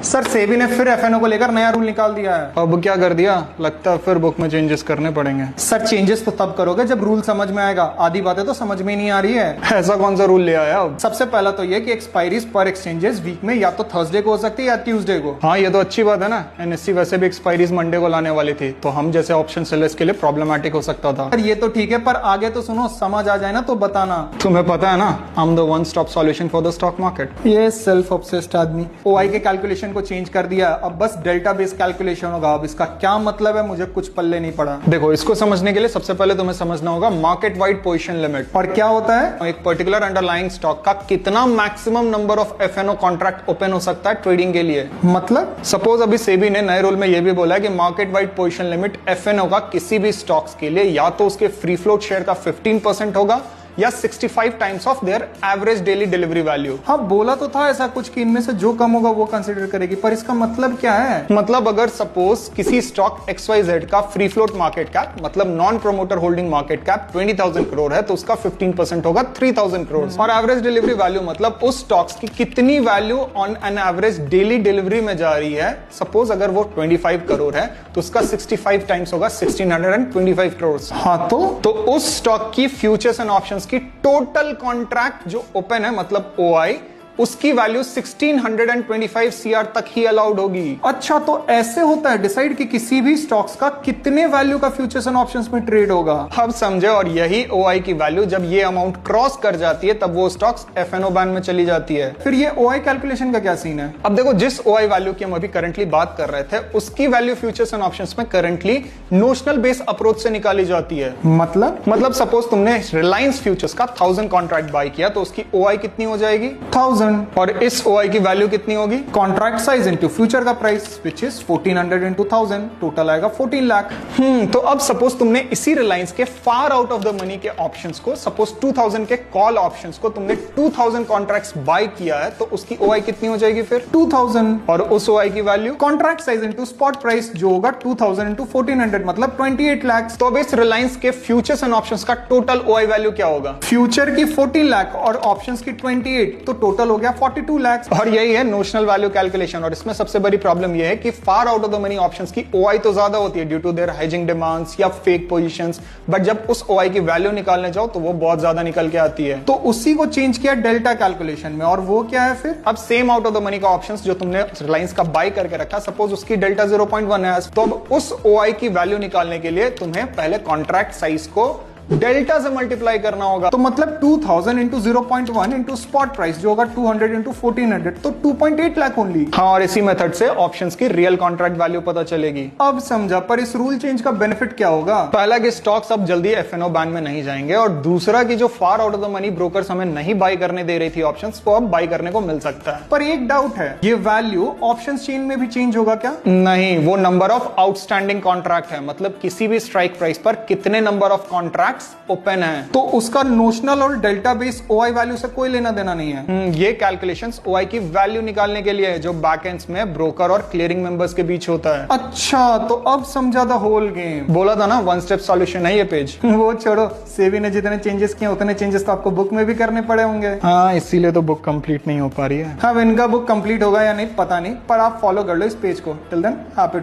Sir SEBI ने फिर F&O को लेकर नया रूल निकाल दिया है। अब क्या कर दिया? लगता है फिर बुक में चेंजेस करने पड़ेंगे। सर चेंजेस तो तब करोगे जब रूल समझ में आएगा, आधी बातें तो समझ में ही नहीं आ रही है। ऐसा कौन सा रूल ले आया अब? सबसे पहला तो ये कि एक्सपायरीज पर एक्सचेंजेस वीक में या तो थर्सडे को हो सकती है या ट्यूसडे को। हाँ ये तो अच्छी बात है ना, एनएससी वैसे भी एक्सपायरीज मंडे को लाने वाली थी, तो हम जैसे ऑप्शन सेलर्स के लिए प्रॉब्लमैटिक हो सकता था। सर ये तो ठीक है, पर आगे तो सुनो, समझ आ जाए ना तो बताना। तुम्हें पता है ना, I am the one stop solution for the stock market. ये सेल्फ ऑब्सेस्ड आदमी। ओआई के कैलकुलेशन को चेंज कर दिया, अब बस डेल्टा बेस कैलकुलेशन होगा। अब इसका क्या मतलब है मुझे कुछ पल्ले नहीं पड़ा। देखो, इसको समझने के लिए सबसे पहले तुम्हें समझना होगा मार्केट वाइड पोजीशन लिमिट। और क्या होता है? एक पर्टिकुलर अंडरलाइंग स्टॉक का कितना maximum number of FNO contract open हो सकता है ट्रेडिंग के लिए। मतलब सपोज अभी सेबी ने नए रूल में यह भी बोला है कि market wide position limit FNO का किसी भी स्टॉक्स के लिए या तो उसके फ्री फ्लोट शेयर का 15% होगा या 65 times of their average daily delivery value. हाँ बोला तो था ऐसा कुछ कि इनमें से जो कम होगा वो कंसीडर करेगी, पर इसका मतलब क्या है? मतलब अगर सपोज किसी स्टॉक XYZ का फ्री फ्लोट मार्केट कैप मतलब non promoter holding market cap 20,000 crore है, तो उसका 15% होगा 3,000 करोड़। और एवरेज डिलीवरी वैल्यू मतलब उस स्टॉक्स की कितनी value on an average daily delivery में जा रही है। सपोज अगर वो 25 करोड़ है तो उसका 65 टाइम्स होगा 1625 करोड़। हाँ तो उस स्टॉक की फ्यूचर्स एंड ऑप्शंस की टोटल कॉन्ट्रैक्ट जो ओपन है मतलब ओआई, उसकी वैल्यू 1625 सीआर तक ही अलाउड होगी। अच्छा, तो ऐसे होता है डिसाइड कि किसी भी स्टॉक्स का कितने वैल्यू का फ्यूचर्स एंड ऑप्शंस में ट्रेड होगा। अब समझे, और यही ओआई की वैल्यू जब ये अमाउंट क्रॉस कर जाती है तब वो स्टॉक्स एफएनओ बैन में चली जाती है। फिर ये ओआई कैलकुलेशन का क्या सीन है? अब देखो, जिस ओआई वैल्यू की हम अभी करंटली बात कर रहे थे उसकी वैल्यू फ्यूचर्स एंड ऑप्शंस में करंटली नोशनल बेस अप्रोच से निकाली जाती है। मतलब सपोज तुमने रिलायंस फ्यूचर्स का 1000 कॉन्ट्रैक्ट बाय किया तो उसकी ओआई कितनी हो जाएगी? 1000। और इस ओआई की वैल्यू कितनी होगी? कॉन्ट्रैक्ट साइज इनटू फ्यूचर का price which is 1400 into 1000, total आएगा 14 लाख। तो अब सपोज तुमने इसी रिलायंस के फार आउट ऑफ द मनी के ऑप्शंस को, सपोज 2000 के कॉल ऑप्शंस को तुमने 2000 कॉन्ट्रैक्ट्स बाय किया है, तो उसकी ओआई कितनी हो जाएगी फिर? 2000। और उस ओआई की value contract size into spot price जो होगा 2000 इनटू 1400 मतलब 28 लाख। तो अब इस रिलायंस के फ्यूचर्स एंड ऑप्शंस का टोटल ओआई वैल्यू क्या होगा? फ्यूचर की 14 लाख और ऑप्शंस की 28, तो टोटल हो गया 42 लाख। और यही है नोशनल वैल्यू कैलकुलेशन। और इसमें सबसे बड़ी प्रॉब्लम यह है कि far out of the money options की ओआई तो ज्यादा होती है due to their hedging demands या फेक पोजीशंस, बट जब उस ओआई की वैल्यू निकालने जाओ तो वो बहुत ज्यादा निकल के आती है। तो उसी को चेंज किया डेल्टा कैलकुलेशन में, और वो क्या है फिर? अब same out of the money का ऑप्शंस जो तुमने रिलायंस का बाय करके रखा, सपोज उसकी डेल्टा 0.1 है, तो अब उस ओआई की वैल्यू निकालने के लिए तुम्हें पहले कॉन्ट्रैक्ट साइज को डेल्टा से मल्टीप्लाई करना होगा। तो मतलब 2000 इंटू 0.1 इंटू स्पॉट प्राइस जो होगा 200 इंटू 1400, तो 2.8 लाख ओनली। हाँ, और इसी मेथड से ऑप्शंस की रियल कॉन्ट्रैक्ट वैल्यू पता चलेगी। अब समझा, पर इस रूल चेंज का बेनिफिट क्या होगा? पहला कि स्टॉक्स अब जल्दी एफएनओ बैन में नहीं जाएंगे, और दूसरा कि जो फार out of the money brokers हमें नहीं बाय करने दे रही थी ऑप्शंस, वो अब बाय करने को मिल सकता है। पर एक डाउट है, ये वैल्यू ऑप्शंस चेन में भी चेंज होगा क्या? नहीं, वो नंबर ऑफ आउटस्टैंडिंग कॉन्ट्रैक्ट है, मतलब किसी भी स्ट्राइक प्राइस पर कितने नंबर ऑफ कॉन्ट्रैक्ट्स ओपन है। तो उसका नोशनल और डेल्टा बेस ओआई वैल्यू से कोई लेना देना नहीं है। ये कैलकुलेशंस ओआई की वैल्यू निकालने के लिए है जो बैकएंड्स में ब्रोकर और क्लियरिंग मेंबर्स के बीच होता है। अच्छा, तो अब समझा द होल गेम। बोला था ना, वन स्टेप सॉल्यूशन है ये पेज। वो छोड़ो, सेबी ने जितने चेंजेस किए उतने चेंजेस तो आपको बुक में भी करने पड़े होंगे। हाँ, इसीलिए तो बुक कंप्लीट नहीं हो पा रही है। हाँ, इनका बुक कंप्लीट होगा या नहीं पता नहीं, पर आप फॉलो कर लो इस पेज को। Till than happy